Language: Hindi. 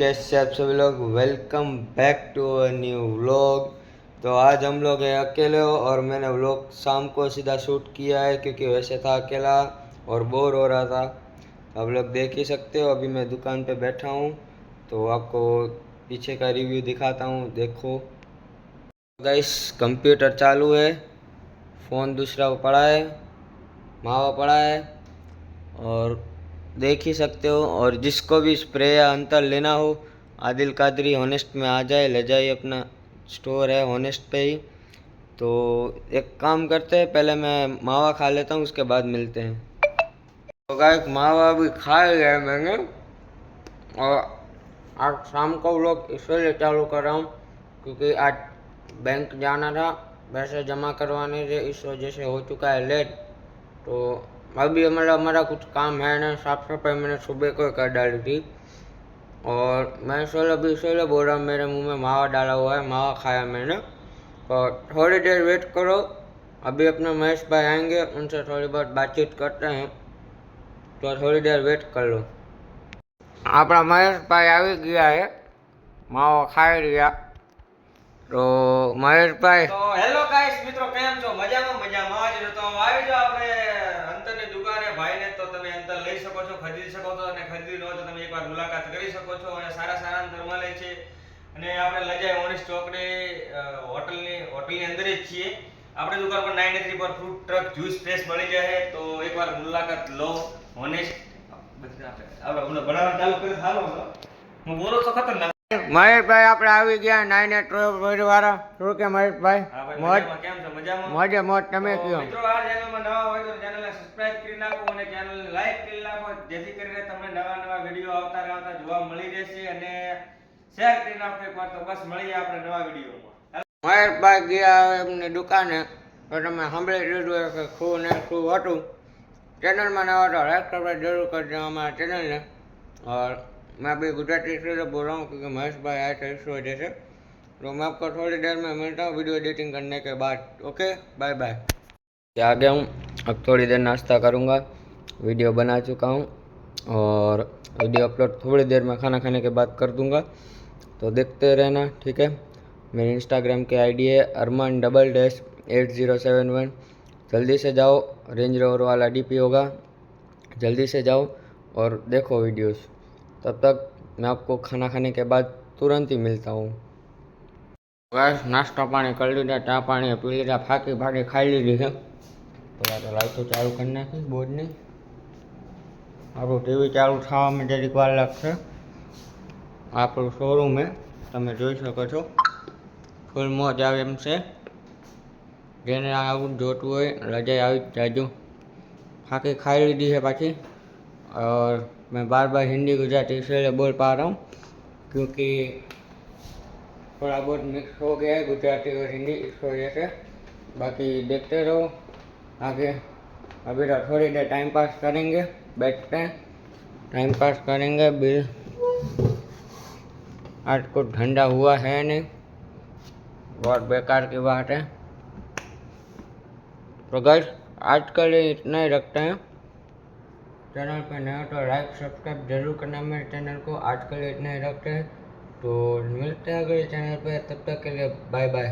कैसे आप सभी लोग। Welcome back to a new vlog. तो आज हम लोग हैं अकेले हो और मैंने व्लॉग शाम को सीधा शूट किया है क्योंकि वैसे था अकेला और बोर हो रहा था। आप लोग देख ही सकते हो, अभी मैं दुकान पे बैठा हूँ तो आपको पीछे का रिव्यू दिखाता हूँ। देखो गाइस, कंप्यूटर चालू है, फ़ोन दूसरा पड़ा है, मावा पड़ा है और देख ही सकते हो। और जिसको भी स्प्रे या अंतर लेना हो आदिल कादरी होनेस्ट में आ जाए, ले जाए, अपना स्टोर है होनेस्ट पे ही। तो एक काम करते हैं, पहले मैं मावा खा लेता हूँ उसके बाद मिलते हैं। तो गाइस, मावा भी खा लिया है मैंने और आज शाम को व्लॉग इसलिए चालू कर रहा हूँ क्योंकि आज बैंक जाना था, पैसे जमा करवाने थे, इस वजह से हो चुका है लेट। तो अभी हमारा कुछ काम है ना, साफ सफाई मैंने सुबह को कर डाली थी और मैं इसलिए बोल रहा हूँ, मेरे मुंह में मावा डाला हुआ है, मावा खाया मैंने। तो थोड़ी देर वेट करो, अभी अपने महेश भाई आएंगे, उनसे थोड़ी बहुत बातचीत करते हैं, तो थोड़ी देर वेट कर लो। अपना महेश भाई આવી ગયા है, માવો ખાઈ રહ્યા। તો મહેશ ભાઈ, તો હેલો ગાઈસ મિત્રો, કેમ છો? મજામાં જ. તો આવી જાઓ આપણે અંતરની દુકાને, ભાઈને તો તમે અંતર લઈ શકો છો, ખરીદી શકો છો, અને ખરીદી લો તો તમે એકવાર મુલાકાત કરી શકો છો અને સારા અંતર મળે છે। અને આપણે લજાય ઓનેસ્ટ ચોકની હોટલની અંદર જ છીએ। આપણે દુકાન પર 93 પર ફ્રૂટ ટ્રક જ્યુસ ફ્રેશ મળી જાય, તો એકવાર મુલાકાત લો ઓનેસ્ટ। આપણે બનાવવાનું ચાલુ કરી હાલો, હું બોલો તો ખતરનાક। મહેશભાઈ આપણે આવી ગયા 9 વાળા। શું કે મહેશભાઈ? મોજ કેમ છો? મજામાં? મોજે મોજ, તમે કયો? મિત્રો, આ ચેનલમાં નવા હોય તો ચેનલને સબસ્ક્રાઇબ કરી નાખો અને ચેનલને લાઈક કરી નાખો, જેથી કરીને તમને નવા વિડીયો આવતા જોવા મળી રહેશે, અને શેર કરી નાખો એકવાર, તો બસ મળીએ આપણે નવા વિડીયોમાં। મહેશભાઈ ગયા એમની દુકાને તો તમે સાંભળી લીધું કે શું હતું। ચેનલમાં નવા તો લાઈક સબસ્ક્રાइब जरूर कर देना हमारे चैनल ने। और मैं अभी गुजराती इसलिए बोल रहा हूँ क्योंकि महेश भाई आए थे इस वजह से। तो मैं आपको थोड़ी देर में मिलता हूँ वीडियो एडिटिंग करने के बाद। Okay, bye bye. आ गया हूँ, अब थोड़ी देर नाश्ता करूँगा, वीडियो बना चुका हूँ और वीडियो अपलोड थोड़ी देर में खाना खाने के बाद कर दूँगा, तो देखते रहना, ठीक है। मेरी इंस्टाग्राम की आईडी है arman_8071। जल्दी से जाओ, रेंज रोवर वाला डीपी होगा, जल्दी से जाओ और देखो वीडियोस। तब तक मैं आपको खाना खाने के बाद तुरंत ही मिलता हूँ। बस नाश्ता पानी कर लीधा, चा पानी पी लीधा, फाकी भाकी खाई लीधी है। तो लाइट तो चालू कर नाखी बोर्ड नहीं, આપણું ટીવી ચાલુ થવામાં જરીક વાર લાગશે। આપણું શોરૂમ है, તમે જોઈ શકો છો, ફૂલ મોજ આવે એમ છે। જેને આવું જોતું હોય લજાઈ આવી જ જાજો। फाकी खाई लीधी है पाची। और मैं बार बार हिंदी गुजराती इसलिए बोल पा रहा हूँ क्योंकि थोड़ा बहुत मिक्स हो गया है गुजराती और हिंदी, इस वजह से। बाकी देखते रहो आगे। अभी तो थोड़ी देर टाइम पास करेंगे, बैठते हैं, टाइम पास करेंगे। बिल आज कुछ ठंडा हुआ है नहीं, बहुत बेकार की बात है। तो गाइस, आज के लिए इतना ही रखते हैं। चैनल पर नए हो तो लाइक सब्सक्राइब जरूर करना मेरे चैनल को। आज के लिए इतना ही रखते हैं, तो मिलते हैं अगले चैनल पे, तब तक के लिए बाय बाय।